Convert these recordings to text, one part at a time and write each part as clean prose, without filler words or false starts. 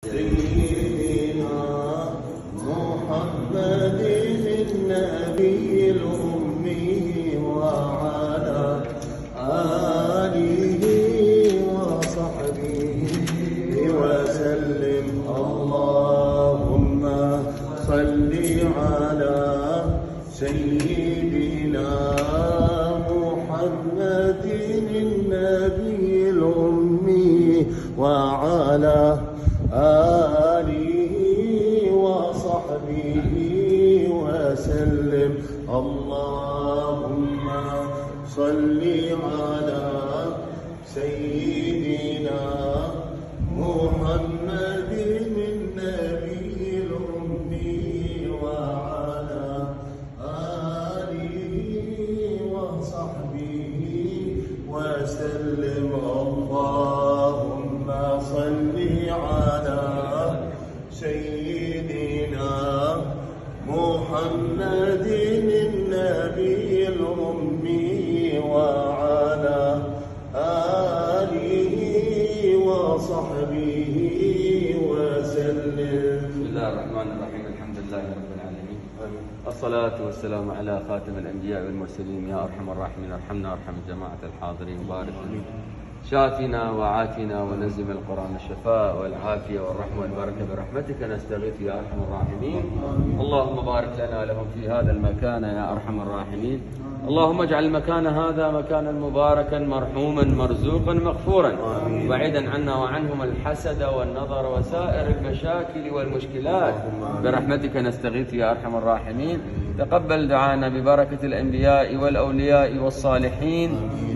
سيدنا محمد النبي الأمي وعلى آله وصحبه وسلم. اللهم صل على سيدنا محمد النبي الأمي وعلى آله وصحبه وسلم. اللهم صل على سيدنا محمد النبي الأمي وعلى آله وصحبه وسلم. اللهم صل على سيدنا محمد النبي الأمي وعلى آله وصحبه وسلم. بسم الله الرحمن الرحيم. الحمد لله رب العالمين، الصلاة والسلام على خاتم الأنبياء والمرسلين. يا أرحم الراحمين ارحمنا وارحم جماعة الحاضرين. بارك شافنا وعافنا ونزم القرآن الشفاء والعافية والرحمة والبركة برحمتك نستغيث يا أرحم الراحمين. اللهم بارك لنا لهم في هذا المكان يا أرحم الراحمين. اللهم اجعل المكان هذا مكانا مباركا مرحوما مرزوقا مغفورا، بعيدا عنا وعنهم الحسد والنظر وسائر المشاكل والمشكلات برحمتك نستغيث يا أرحم الراحمين. تقبل دعانا ببركة الأنبياء والأولياء والصالحين،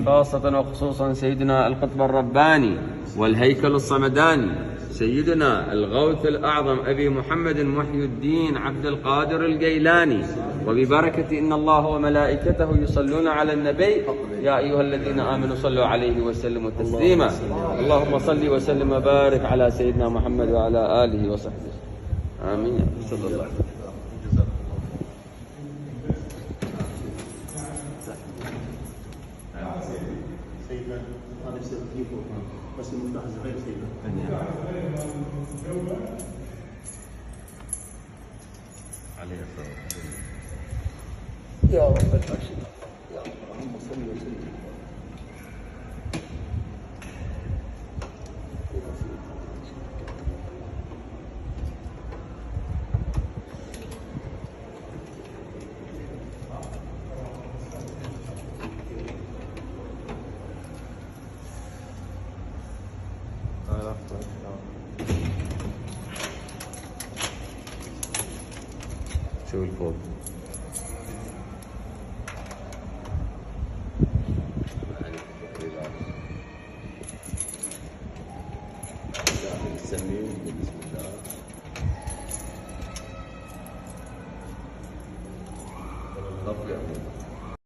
خاصة وخصوصا سيدنا القطب الرباني والهيكل الصمداني سيدنا الغوث الأعظم أبي محمد محي الدين عبد القادر الجيلاني، وببركة إن الله وملائكته يصلون على النبي يا أيها الذين آمنوا صلوا عليه وسلموا تسليما. اللهم صل وسلم وبارك على سيدنا محمد وعلى آله وصحبه. آمين. صلى الله عليه وسلم. سيدنا أنا سأجيبه بس المفتاح صغير سيدنا. عليه الصلاة يا رب العالمين يا اللهم صل وسلم. شو الفوق؟ السمين بسم الله. الأبيض